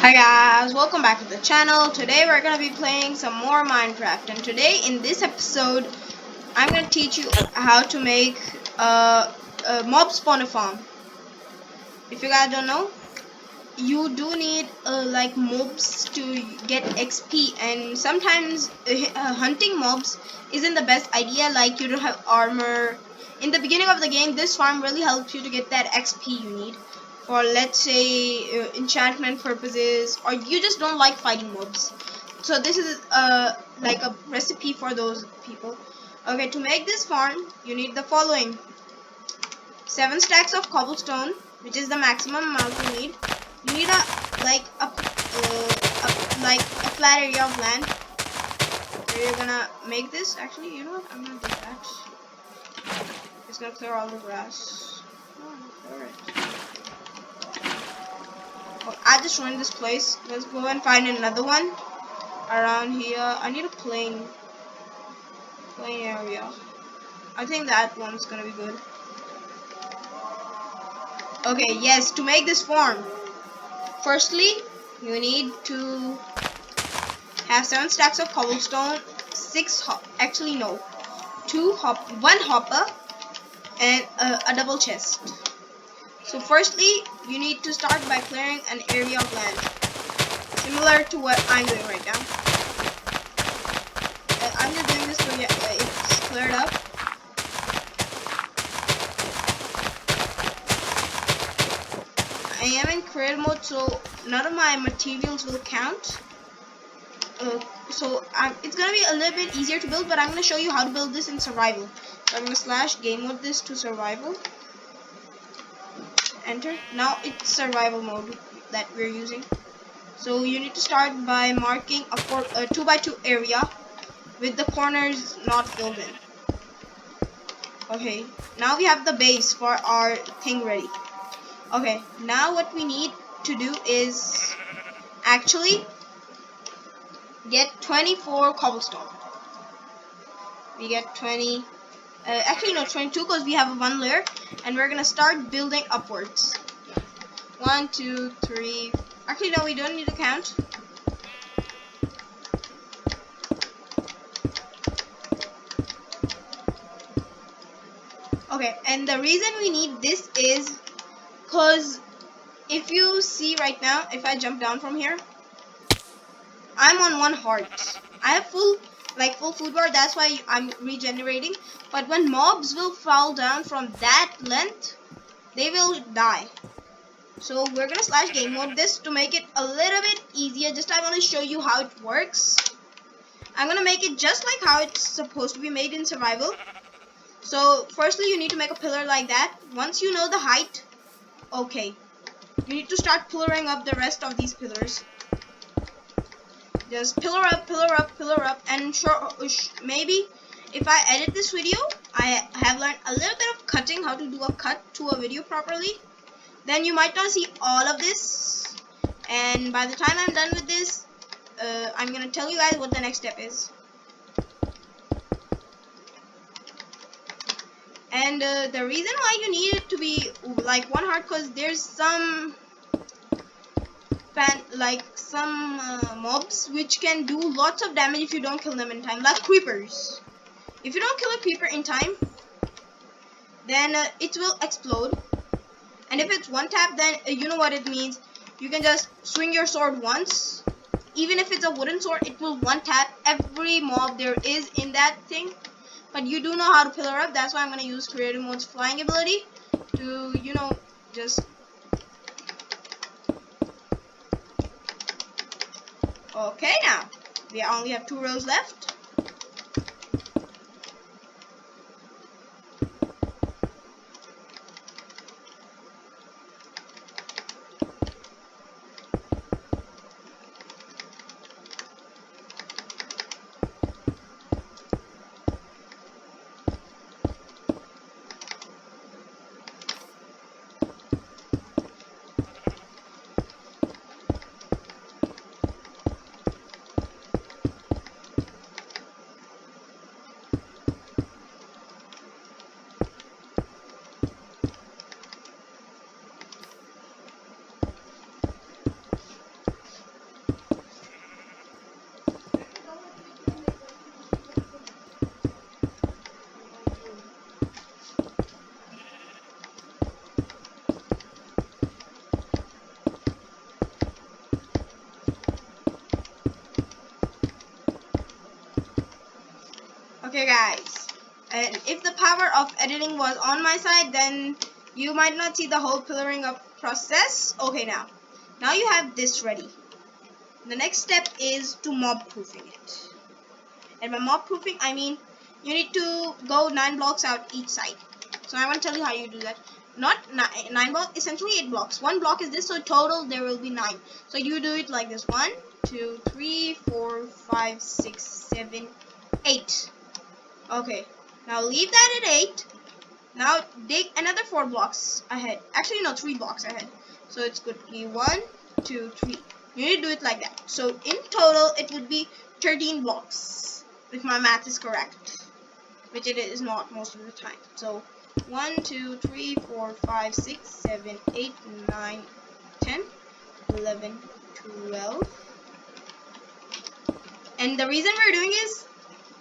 Hi guys, welcome back to the channel. Today we're gonna be playing some more Minecraft, and today in this episode I'm gonna teach you how to make a mob spawner farm. If you guys don't know, you do need like mobs to get XP, and sometimes hunting mobs isn't the best idea. Like you don't have armor. In the beginning of the game, this farm really helps you to get that XP you need for, let's say, enchantment purposes, or you just don't like fighting mobs. So this is like a recipe for those people. Okay, to make this farm, you need the following: 7 stacks of cobblestone, which is the maximum amount you need. You need a flat area of land where you're gonna make this. Actually, you know what? I'm gonna do that. It's gonna clear all the grass. Oh, clear it. Oh, I just ruined this place. Let's go and find another one around here. I need a plain area. I think that one's gonna be good. Okay, yes, to make this farm, firstly, you need to have 7 stacks of cobblestone, 1 hopper, and a double chest. So firstly, you need to start by clearing an area of land, similar to what I'm doing right now. I'm just doing this so it's cleared up. I am in creative mode, so none of my materials will count. It's gonna be a little bit easier to build, but I'm gonna show you how to build this in survival. So I'm gonna / game mode this to survival. Enter. Now it's survival mode that we're using. So you need to start by marking a 2x2 area with the corners not filled in. Okay, now we have the base for our thing ready. Okay, now what we need to do is actually get 24 cobblestone. We get 20, actually no, 22, because we have one layer, and we're gonna start building upwards. 1, 2, 3. Actually no, we don't need to count. Okay, and the reason we need this is because if you see right now, if I jump down from here, I'm on 1 heart. I have full food bar, that's why I'm regenerating. But when mobs will fall down from that length, they will die. So we're gonna / game mode this to make it a little bit easier. Just I want to show you how it works. I'm gonna make it just like how it's supposed to be made in survival. So firstly, you need to make a pillar like that. Once you know the height, okay, you need to start pillaring up the rest of these pillars. Just pillar up, and maybe if I edit this video, I have learned a little bit of cutting, how to do a cut to a video properly. Then you might not see all of this, and by the time I'm done with this, I'm gonna tell you guys what the next step is. And the reason why you need it to be like 1 heart, because there's some mobs which can do lots of damage if you don't kill them in time, like creepers. If you don't kill a creeper in time, then it will explode. And if it's 1 tap, then you know what it means. You can just swing your sword once. Even if it's a wooden sword, it will 1 tap every mob there is in that thing. But you do know how to pillar up. That's why I'm going to use creative mode's flying ability to, just... Okay, now we only have 2 rows left. Okay guys, and if the power of editing was on my side, then you might not see the whole pillaring up process. Okay, now you have this ready. The next step is to mob proofing it. And by mob proofing, I mean you need to go 9 blocks out each side. So I want to tell you how you do that. Not 9 blocks, essentially 8 blocks. 1 block is this, so total there will be 9. So you do it like this: 1, 2, 3, 4, 5, 6, 7, 8. Okay, now leave that at 8. Now dig another 4 blocks ahead. Actually, no, 3 blocks ahead. So it's good to be 1, 2, 3. You need to do it like that. So in total, it would be 13 blocks, if my math is correct, which it is not most of the time. So 1, 2, 3, 4, 5, 6, 7, 8, 9, 10, 11, 12. And the reason we're doing is,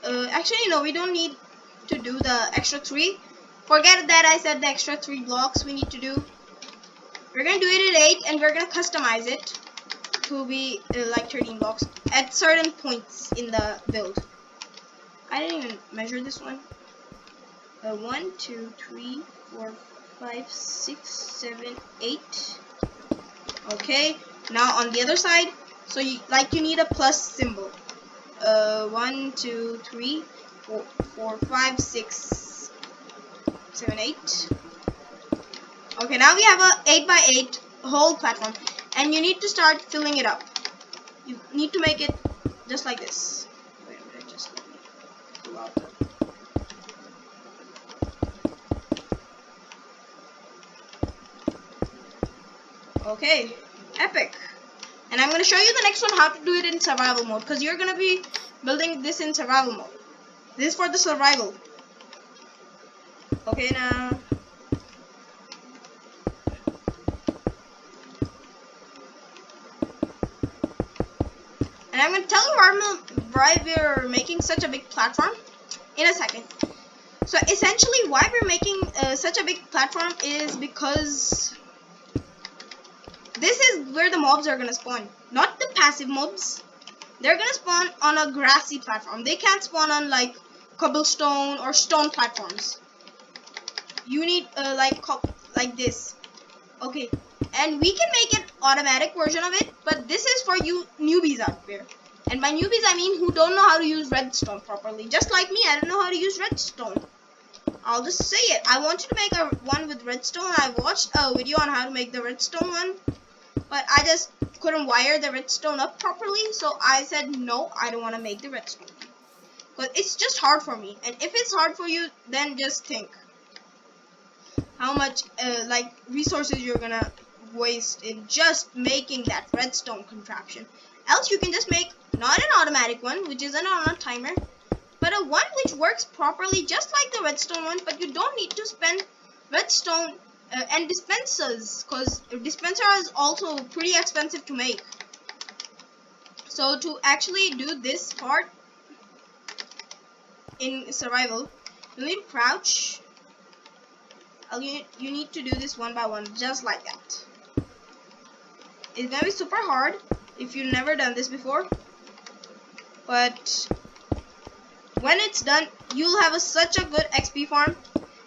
actually no, we don't need to do the extra 3. Forget that I said the extra 3 blocks we need to do. We're gonna do it at 8, and we're gonna customize it to be like 13 blocks at certain points in the build. I didn't even measure this one. 1, 2, 3, 4, 5, 6, 7, 8. Okay, now on the other side, so you need a plus symbol. 1, 2, 3, 4, 5, 6, 7, 8. Okay, now we have a 8x8 whole platform, and you need to start filling it up. You need to make it just like this. Wait a minute, just let me pull out the... Okay, epic. And I'm going to show you the next one how to do it in survival mode, because you're going to be building this in survival mode. This is for the survival. Okay, now... And I'm going to tell you why we're making such a big platform in a second. So essentially why we're making such a big platform is because this is where the mobs are going to spawn. Not the passive mobs. They're going to spawn on a grassy platform. They can't spawn on like cobblestone or stone platforms. You need like this. Okay. And we can make an automatic version of it, but this is for you newbies out there. And by newbies, I mean who don't know how to use redstone properly. Just like me, I don't know how to use redstone. I'll just say it. I wanted to make one with redstone. I watched a video on how to make the redstone one, but I just couldn't wire the redstone up properly. So I said, no, I don't want to make the redstone. But it's just hard for me. And if it's hard for you, then just think how much like resources you're gonna waste in just making that redstone contraption. Else you can just make not an automatic one, which isn't on a timer, but a one which works properly just like the redstone one, but you don't need to spend redstone and dispensers, because dispenser is also pretty expensive to make. So to actually do this part in survival, you need to crouch. You need to do this one by one, just like that. It's gonna be super hard if you've never done this before, but when it's done, you'll have such a good XP farm.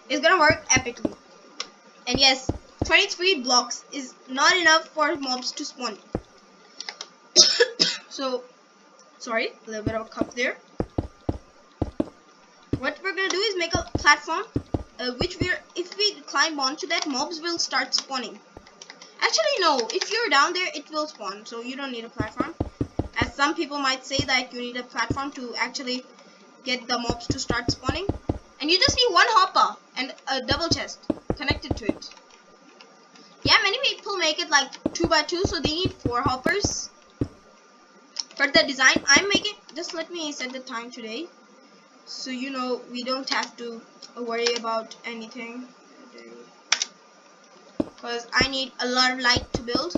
It's gonna work epically. And yes, 23 blocks is not enough for mobs to spawn. So, sorry, a little bit of a cough there. What we're gonna do is make a platform, which if we climb onto that, mobs will start spawning. Actually, no, if you're down there, it will spawn, so you don't need a platform. As some people might say that you need a platform to actually get the mobs to start spawning. And you just need one hopper and a double chest connected to it. Yeah, many people make it like 2x2, so they need 4 hoppers. For the design I'm making, just let me set the time today, so you know we don't have to worry about anything. Because I need a lot of light to build,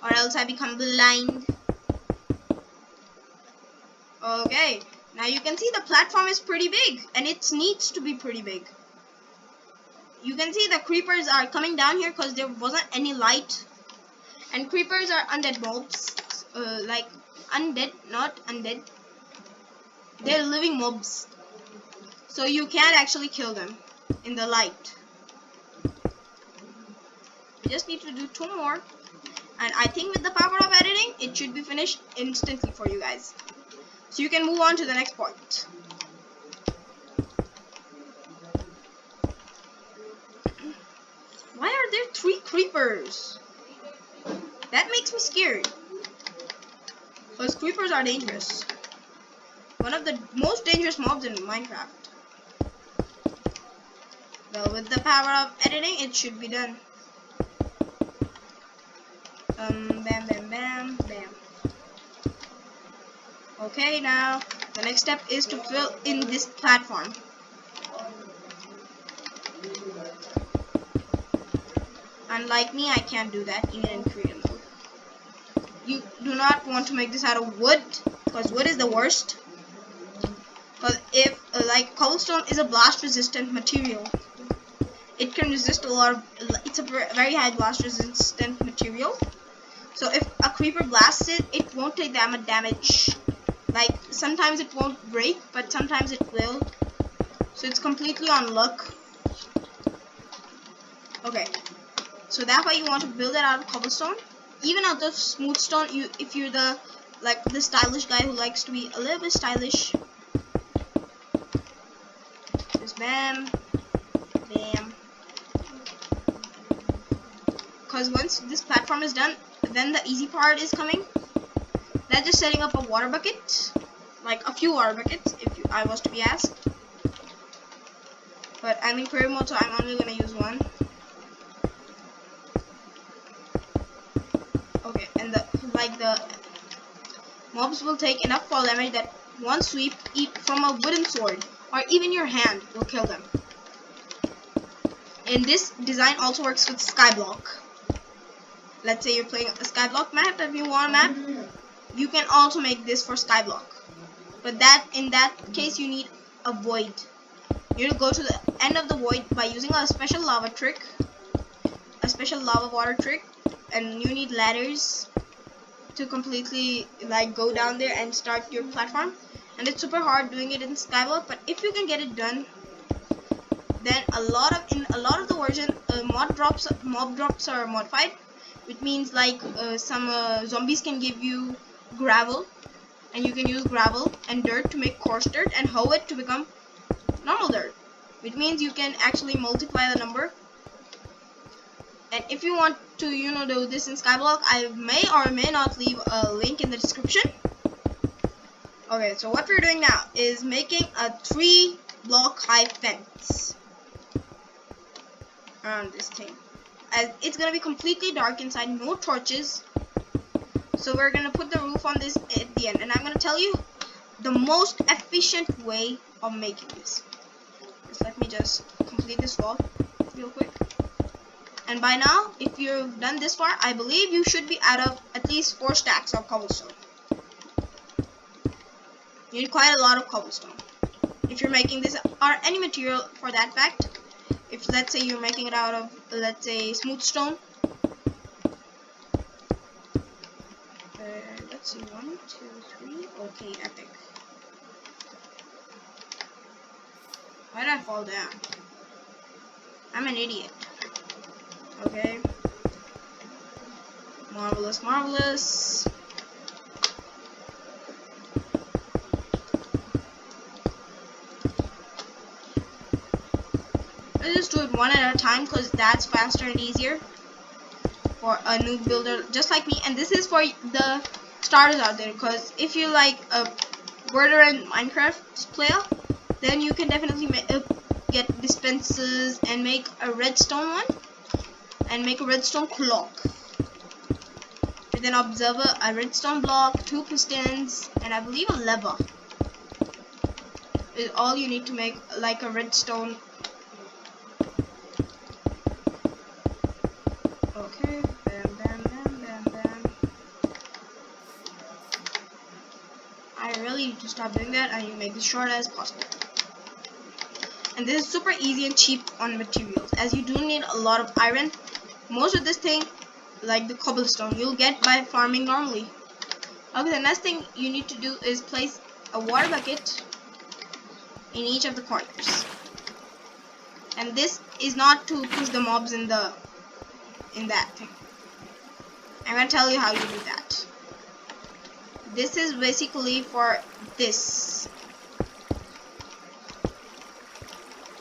or else I become blind. Okay, now you can see the platform is pretty big, and it needs to be pretty big. You can see the creepers are coming down here because there wasn't any light. And creepers are undead mobs, like undead, not undead. They're living mobs, so you can't actually kill them in the light. You just need to do 2 more, and I think with the power of editing, it should be finished instantly for you guys. So you can move on to the next part. Why are there 3 creepers? That makes me scared, because creepers are dangerous. One of the most dangerous mobs in Minecraft. Well, with the power of editing, it should be done. Bam, bam, bam, bam. Okay, now the next step is to fill in this platform. Unlike me, I can't do that even in creative mode. You do not want to make this out of wood, because wood is the worst. Because if like cobblestone is a blast resistant material, it can resist a lot of, it's a very high blast resistant material. So if a creeper blasts it, it won't take that much damage. Like sometimes it won't break, but sometimes it will. So it's completely on luck. Okay, so that's why you want to build it out of cobblestone. Even out of smooth stone, if you're the stylish guy who likes to be a little bit stylish. Just bam, bam. Because once this platform is done, then the easy part is coming. That's just setting up a water bucket, like a few water buckets, if I was to be asked. But I'm in creative mode, so I'm only gonna use one. Okay, and the mobs will take enough fall damage that one sweep from a wooden sword or even your hand will kill them. And this design also works with skyblock. Let's say you're playing a skyblock map. If you want a map, you can also make this for skyblock. But in that case, you need a void. You need to go to the end of the void by using a special lava trick, a special lava water trick, and you need ladders to completely go down there and start your platform. And it's super hard doing it in skyblock, but if you can get it done, then in a lot of the version, mob drops are modified, which means some zombies can give you gravel, and you can use gravel and dirt to make coarse dirt and hoe it to become normal dirt, which means you can actually multiply the number. And if you want to do this in skyblock, I may or may not leave a link in the description. Okay, so what we're doing now is making a 3-block high fence around this thing, as it's gonna be completely dark inside, no torches. So we're gonna put the roof on this at the end, and I'm gonna tell you the most efficient way of making this. Just let me just complete this wall real quick. And by now, if you've done this far, I believe you should be out of at least 4 stacks of cobblestone. You need quite a lot of cobblestone if you're making this, or any material for that fact. If let's say you're making it out of, let's say, smooth stone. Let's see, 1, 2, 3. Okay, epic. Why did I fall down? I'm an idiot. Okay. Marvelous, marvelous. Let's just do it one at a time, because that's faster and easier for a new builder just like me. And this is for the starters out there, because if you like a veteran Minecraft player, then you can definitely get dispensers and make a redstone one, and make a redstone clock with an observer, a redstone block, 2 pistons, and I believe a lever is all you need to make like a redstone. Okay, bam, bam, bam, bam, bam. I really need to stop doing that. I need to make this short as possible. And this is super easy and cheap on materials, as you do need a lot of iron. Most of this thing, like the cobblestone, you'll get by farming normally. Okay, the next thing you need to do is place a water bucket in each of the corners. And this is not to push the mobs in that thing. I'm gonna tell you how you do that. This is basically for this.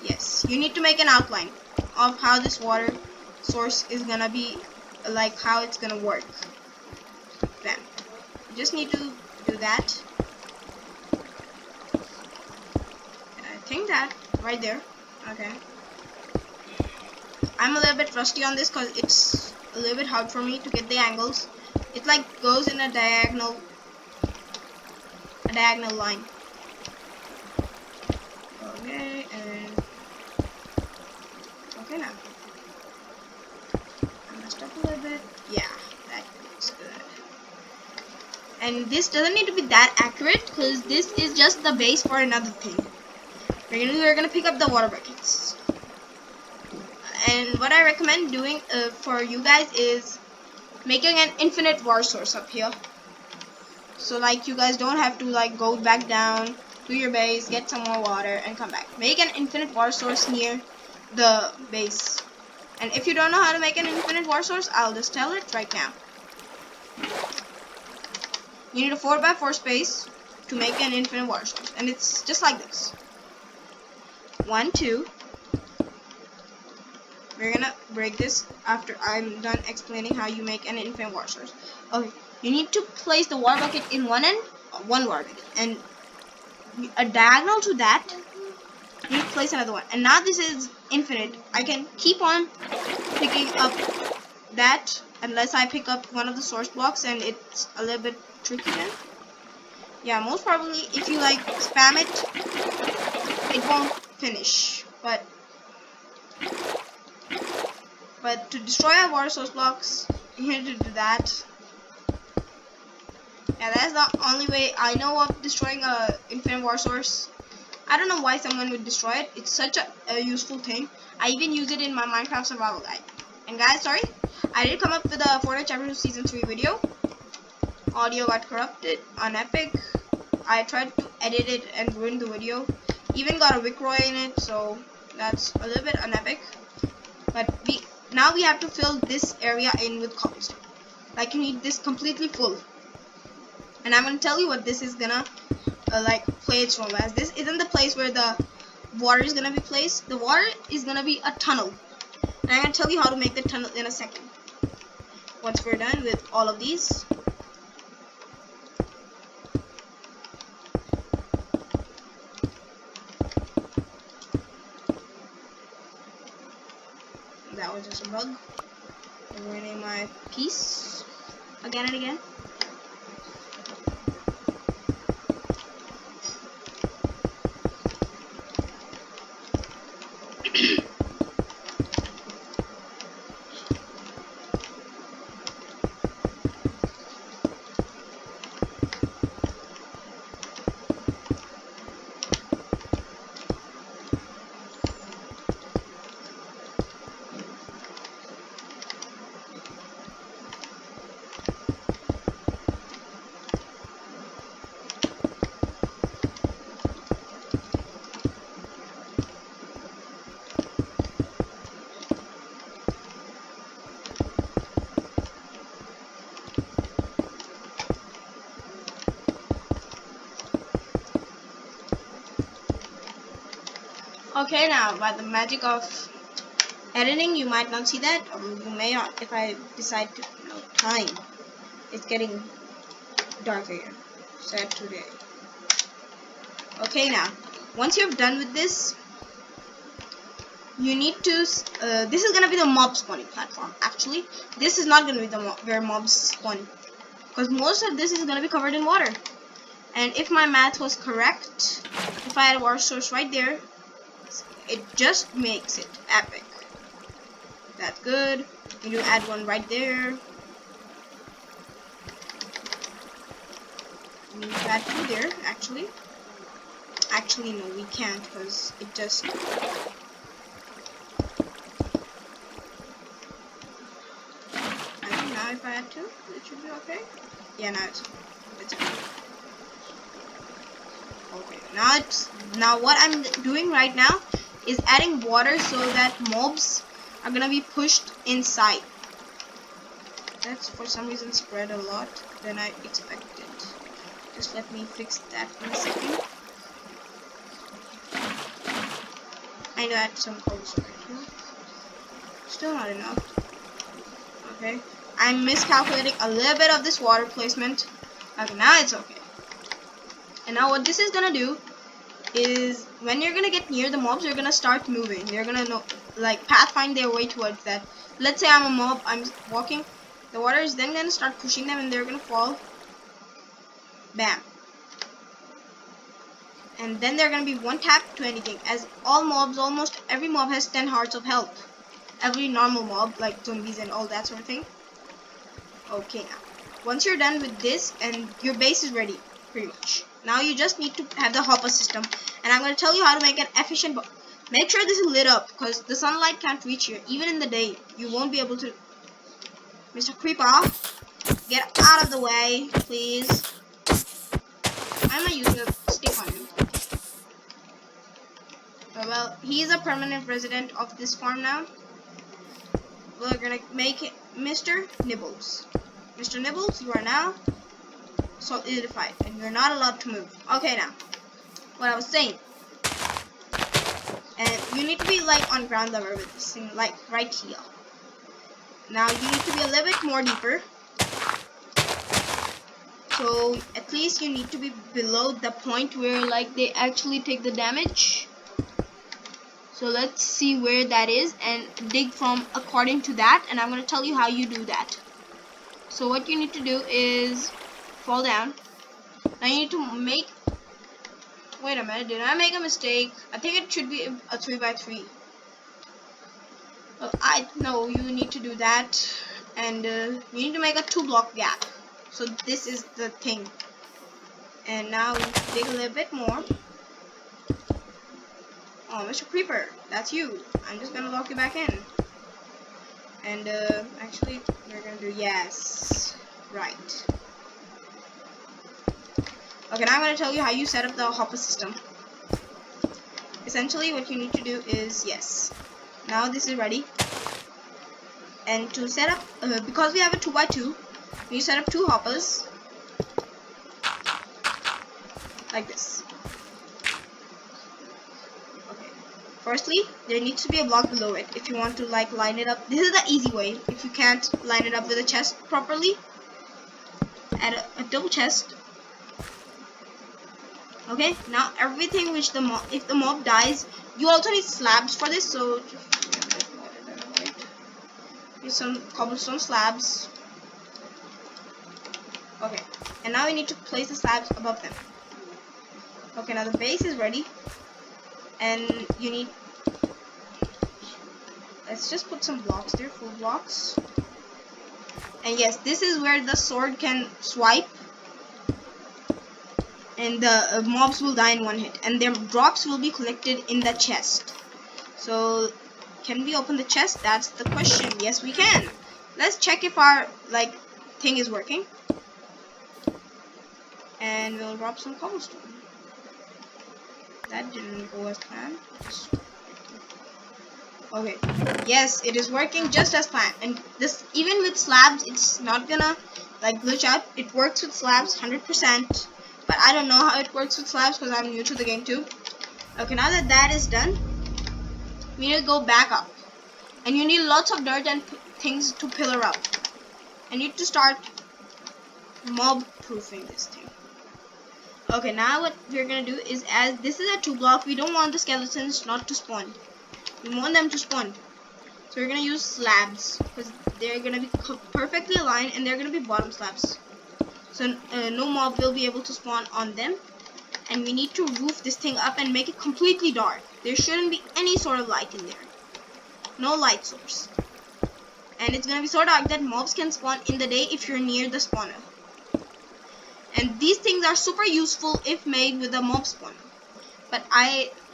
Yes, you need to make an outline of how this water source is gonna be, like how it's gonna work. Then you just need to do that. I think that right there. Okay. I'm a little bit rusty on this because it's a little bit hard for me to get the angles. It like goes in a diagonal line. Okay, and okay now. I messed up a little bit. Yeah, that looks good. And this doesn't need to be that accurate because this is just the base for another thing. We're gonna pick up the water buckets. And what I recommend doing for you guys is making an infinite water source up here. So like you guys don't have to like go back down to your base, get some more water, and come back. Make an infinite water source near the base. And if you don't know how to make an infinite water source, I'll just tell it right now. You need a 4x4 space to make an infinite water source. And it's just like this. 1, 2. We're gonna break this after I'm done explaining how you make an infinite water source. Okay, you need to place the water bucket in one end, one water bucket, and a diagonal to that, you need to place another one. And now this is infinite. I can keep on picking up that unless I pick up one of the source blocks, and it's a little bit tricky then. Yeah, most probably if you like spam it won't finish. But to destroy our water source blocks, you need to do that. Yeah, that's the only way I know of destroying a infinite water source. I don't know why someone would destroy it. It's such a useful thing. I even use it in my Minecraft survival guide. And guys, sorry, I did come up with a Fortnite Chapter 2 Season 3 video. Audio got corrupted on Epic. I tried to edit it and ruin the video. Even got a Vicroy in it, so that's a little bit unepic. But now we have to fill this area in with cobblestone. Like you need this completely full. And I'm gonna tell you what this is gonna like play its role as. This isn't the place where the water is gonna be placed. The water is gonna be a tunnel. And I'm gonna tell you how to make the tunnel in a second. Once we're done with all of these. That was just a bug. I'm ruining my piece again and again. Okay, now by the magic of editing, you might not see that. You may not if I decide to. No, time. It's getting dark again. Sad today. Okay, now once you're done with this, you need to. This is gonna be the mob spawning platform. Actually, this is not gonna be the where mobs spawn, because most of this is gonna be covered in water. And if my math was correct, if I had a water source right there, it just makes it epic. That's good. You add one right there. We need to add two there, actually. Actually, no, we can't, because it just... I think now if I add two, it should be okay. Yeah, now it's okay. Okay, now what I'm doing right now is adding water so that mobs are gonna be pushed inside. That's for some reason spread a lot than I expected. Just let me fix that in a second. I need to add some cobblestone here. Still not enough. Okay. I'm miscalculating a little bit of this water placement. Okay, now it's okay. And now what this is gonna do is when you're gonna get near the mobs, you're gonna start moving. They're gonna know, like, pathfind their way towards that. Let's say I'm a mob, I'm walking. The water is then gonna start pushing them and they're gonna fall. Bam. And then they're gonna be one tap to anything. As all mobs, almost every mob has 10 hearts of health. Every normal mob, like zombies and all that sort of thing. Okay, now once you're done with this and your base is ready, pretty much. Now you just need to have the hopper system, and I'm going to tell you how to make an efficient. Make sure this is lit up because the sunlight can't reach you. Even in the day, you won't be able to. Mr. Creeper, get out of the way, please. I'm not using a stick on him. Well, he's a permanent resident of this farm now. We're gonna make it Mr. Nibbles. Mr. Nibbles, you are now solidified, and you're not allowed to move. Okay, now, what I was saying. And you need to be like on ground level with this thing, like right here. Now you need to be a little bit more deeper. So at least you need to be below the point where like they actually take the damage. So let's see where that is and dig from according to that, and I'm going to tell you how you do that. So what you need to do is fall down. Now you need to make, wait a minute, did I make a mistake? I think it should be a 3x3. Well, I know you need to do that, and you need to make a 2-block gap. So this is the thing. And now dig a little bit more. Oh, Mr. Creeper, that's you. I'm just gonna lock you back in. And actually, we're gonna do yes, right. Okay, now I'm gonna tell you how you set up the hopper system. Essentially, what you need to do is yes. Now this is ready. And to set up, because we have a 2x2, you set up 2 hoppers like this. Firstly, there needs to be a block below it if you want to like line it up. This is the easy way. If you can't line it up with a chest properly, add a double chest. Okay, now everything which the mob, if the mob dies, you also need slabs for this. So use some cobblestone slabs. Okay, and now we need to place the slabs above them. Okay, now the base is ready. And you need, let's just put some blocks there, full blocks. And yes, this is where the sword can swipe, and the mobs will die in 1 hit, and their drops will be collected in the chest. So can we open the chest? That's the question. Yes, we can. Let's check if our like thing is working, and we'll drop some cobblestone. That didn't go as planned. Okay, yes, it is working just as planned. And this, even with slabs, it's not gonna like glitch out. It works with slabs 100%, but I don't know how it works with slabs because I'm new to the game too. Okay, now that that is done, we need to go back up, and you need lots of dirt and things to pillar up. I need to start mob proofing this thing. Okay, now what we're gonna do is, as this is a 2-block, we don't want the skeletons not to spawn. We want them to spawn. So we're gonna use slabs because they're gonna be perfectly aligned, and they're gonna be bottom slabs. So no mob will be able to spawn on them. And we need to roof this thing up and make it completely dark. There shouldn't be any sort of light in there. No light source. And it's gonna be so dark that mobs can spawn in the day if you're near the spawner. And these things are super useful if made with a mob spawner. But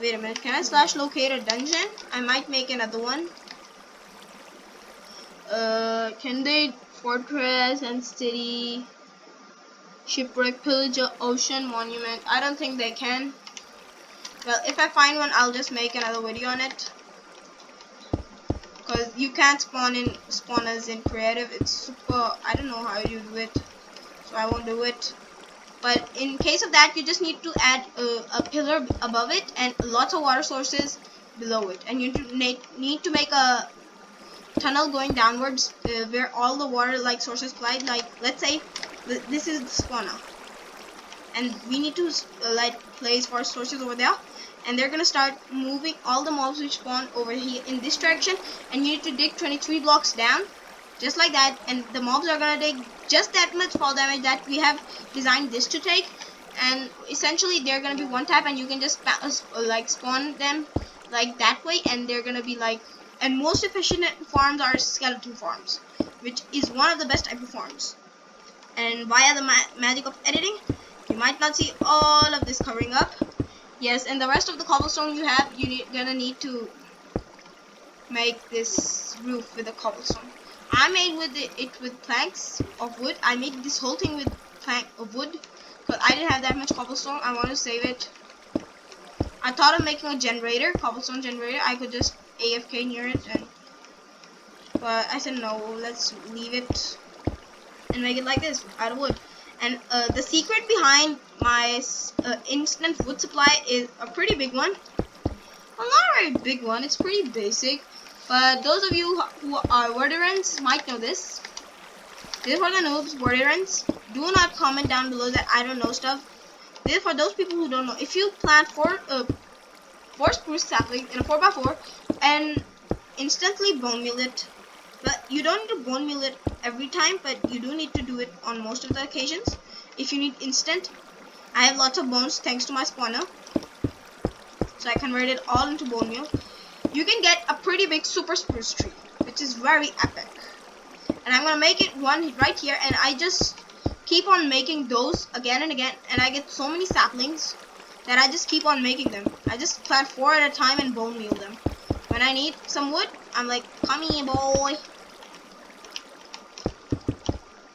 wait a minute, can I slash locate a dungeon? I might make another one. Can they fortress and city? Shipwreck, pillager, ocean, monument. I don't think they can. Well, if I find one, I'll just make another video on it. Because you can't spawn us in creative. It's super, I don't know how you do it. So I won't do it. But in case of that, you just need to add a pillar above it and lots of water sources below it. And you need to make a tunnel going downwards where all the water like sources collide. Like, let's say this is the spawner. And we need to like place water sources over there. And they're gonna start moving all the mobs which spawn over here in this direction. And you need to dig 23 blocks down. Just like that, and the mobs are gonna take just that much fall damage that we have designed this to take, and essentially they're gonna be one tap, and you can just like spawn them like that way, and they're gonna be like, and most efficient farms are skeleton farms, which is one of the best type of farms. And via the magic of editing, you might not see all of this covering up. Yes, and the rest of the cobblestone you have, gonna need to make this roof with a cobblestone. I made it with planks of wood. I made this whole thing with plank of wood because I didn't have that much cobblestone. I want to save it. I thought of making a generator, cobblestone generator. I could just AFK near it, but I said no. Let's leave it and make it like this out of wood. And the secret behind my instant wood supply is a pretty big one. Well, not a very big one. It's pretty basic. But those of you who are veterans might know this. This is for the noobs, veterans. Do not comment down below that I don't know stuff. This is for those people who don't know. If you plant four spruce saplings in a 4x4 and instantly bone meal it, but you don't need to bone meal it every time, but you do need to do it on most of the occasions. If you need instant, I have lots of bones thanks to my spawner. So I converted it all into bone meal. You can get a pretty big super spruce tree, which is very epic. And I'm gonna make it one right here, and I just keep on making those again and again, and I get so many saplings that I just keep on making them. I just plant 4 at a time and bone meal them. When I need some wood, I'm like, come here, boy.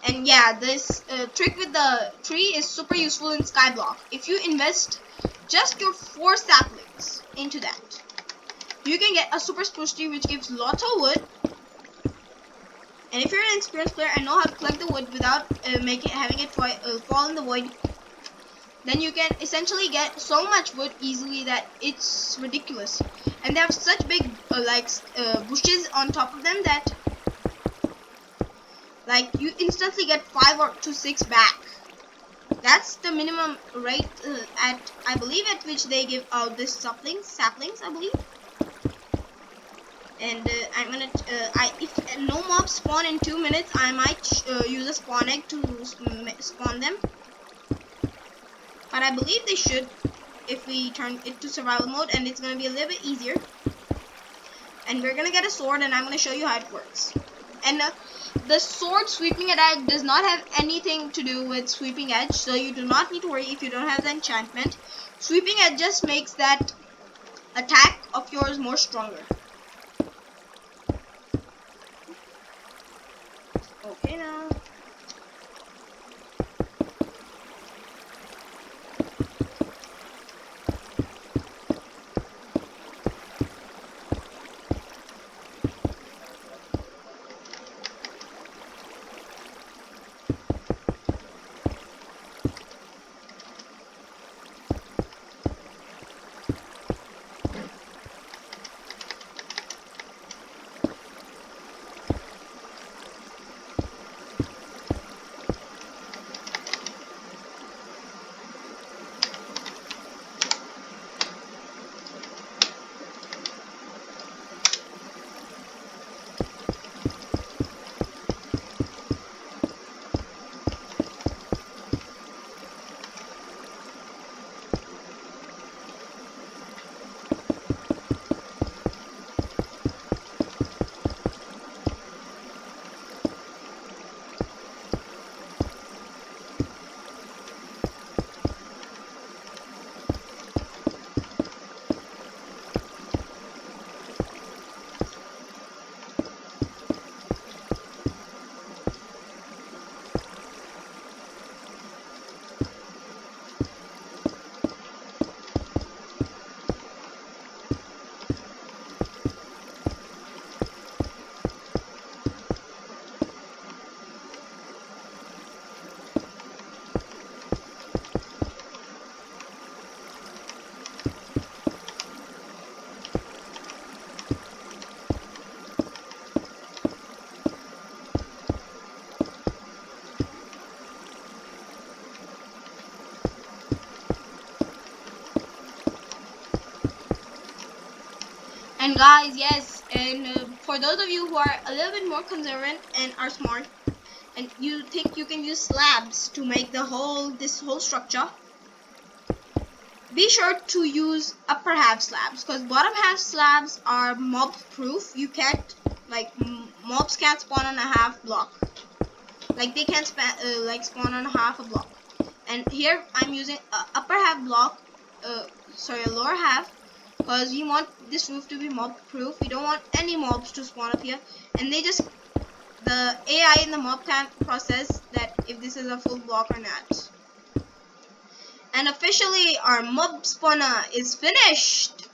And yeah, this trick with the tree is super useful in Skyblock. If you invest just your 4 saplings into that, you can get a super spruce tree which gives lots of wood. And if you're an experienced player and know how to collect the wood without having it fall in the void, then you can essentially get so much wood easily that it's ridiculous. And they have such big bushes on top of them that like you instantly get 5 to 6 back. That's the minimum rate I believe at which they give out this saplings I believe. And I'm gonna if no mobs spawn in 2 minutes, I might use a spawn egg to spawn them, but I believe they should if we turn it to survival mode, and it's gonna be a little bit easier. And we're gonna get a sword, and I'm gonna show you how it works. And the sword sweeping attack does not have anything to do with sweeping edge, so you do not need to worry if you don't have the enchantment. Sweeping edge just makes that attack of yours more stronger. Okay now. Guys, yes, and for those of you who are a little bit more conservative and are smart, and you think you can use slabs to make this whole structure, be sure to use upper half slabs, because bottom half slabs are mob proof. You can't, like, mobs can't spawn on a half block. Like, they can't spawn on half a block. And here I'm using a upper half block, sorry, a lower half, because we want this roof to be mob proof. We don't want any mobs to spawn up here, and the AI in the mob can't process that if this is a full block or not. And officially our mob spawner is finished.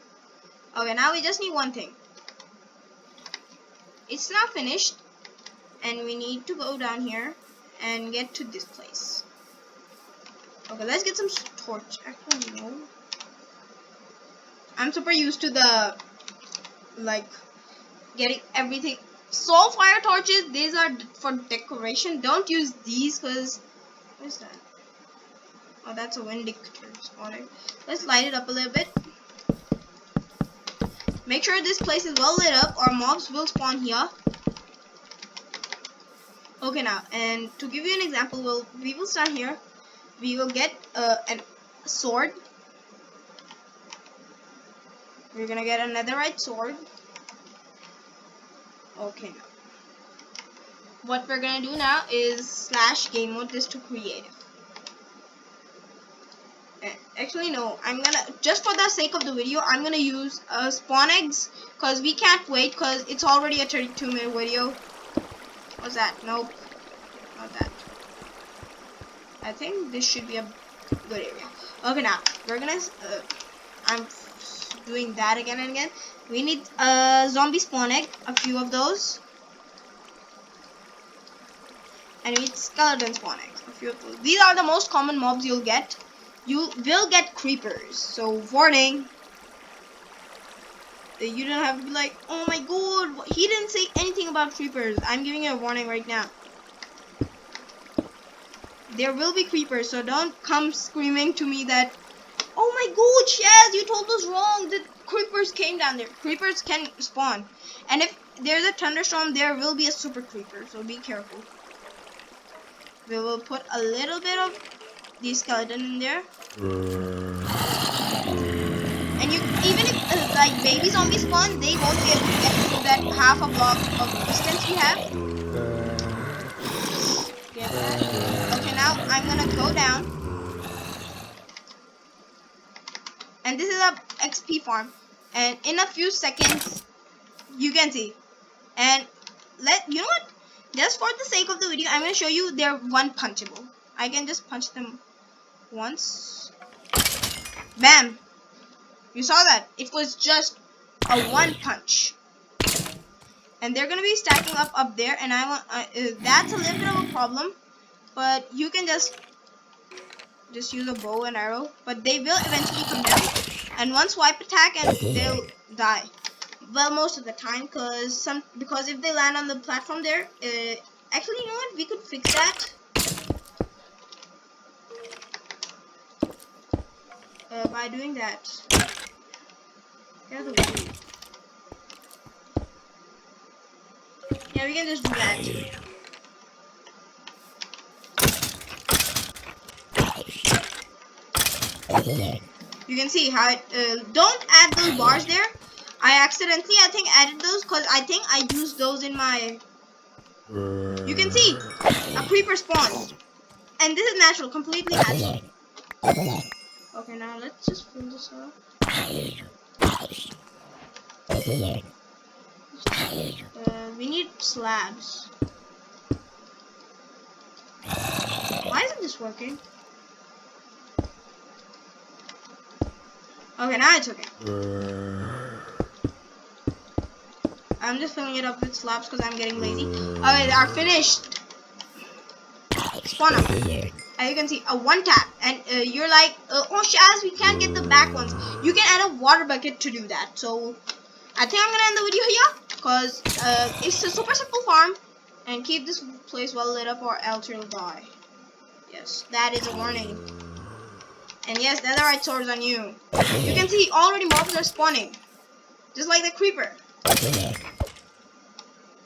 Okay, now we just need one thing. It's not finished, and we need to go down here and get to this place. Okay, let's get some torch. Actually, no. I'm super used to the, like, getting everything. Soul fire torches, these are for decoration. Don't use these, because, what is that? Oh, that's a Vindicator spawner. Let's light it up a little bit. Make sure this place is well lit up, or mobs will spawn here. Okay, now, and to give you an example, we will start here. We will get a sword. We're gonna get a netherite sword. Okay, now. What we're gonna do now is / game mode this to creative. Actually, no, I'm gonna, just for the sake of the video, I'm gonna use spawn eggs, because we can't wait, because it's already a 32-minute video. What's that? Nope, not that. I think this should be a good area. Okay, now we're gonna I'm doing that again and again. We need a zombie spawn egg, a few of those, and we need skeleton spawn eggs, a few of those. These are the most common mobs you'll get. You will get creepers, so warning. You don't have to be like, oh my god, he didn't say anything about creepers. I'm giving you a warning right now. There will be creepers, so don't come screaming to me that, oh my god, Shaz, you told us wrong. The creepers came down there. Creepers can spawn. And if there's a thunderstorm, there will be a super creeper, so be careful. We will put a little bit of the skeleton in there. And even if like baby zombies spawn, they won't be able to get through that half a block of distance we have. Get that? Okay, now I'm gonna go down. And this is a XP farm. And in a few seconds, you can see. And you know what? Just for the sake of the video, I'm gonna show you they're one punchable. I can just punch them once. Bam! You saw that? It was just a one punch. And they're gonna be stacking up there, and I want that's a little bit of a problem. But you can just use a bow and arrow. But they will eventually come down, and one swipe attack and they'll die. Well, most of the time, because if they land on the platform there, actually, you know what? We could fix that. By doing that. Get out of the way. Yeah, we can just do that. You can see how it, don't add those bars there. I accidentally, I think, added those because I think I used those in my... You can see a creeper spawn. And this is natural, completely natural. Okay, now let's just fill this up. We need slabs. Why isn't this working? Okay, now it's okay. I'm just filling it up with slabs because I'm getting lazy. Okay, they are finished. Spawn up. As you can see, a one tap, and you're like, oh Shaz, we can't get the back ones. You can add a water bucket to do that. So I think I'm gonna end the video here because it's a super simple farm, and keep this place well lit up or else you'll die. Yes, that is a warning. And yes, netherite swords on you. You can see already mobs are spawning. just like the creeper.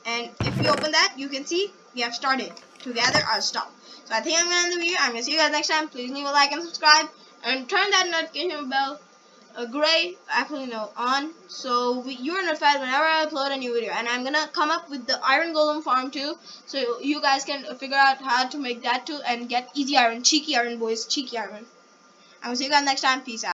And if we open that, you can see we have started. Together or stop. So I think I'm gonna end the video. I'm gonna see you guys next time. Please leave a like and subscribe, and turn that notification bell on, so you're notified whenever I upload a new video. And I'm gonna come up with the iron golem farm too, so you guys can figure out how to make that too and get easy iron, cheeky iron, boys, cheeky iron. I will see you guys next time. Peace out.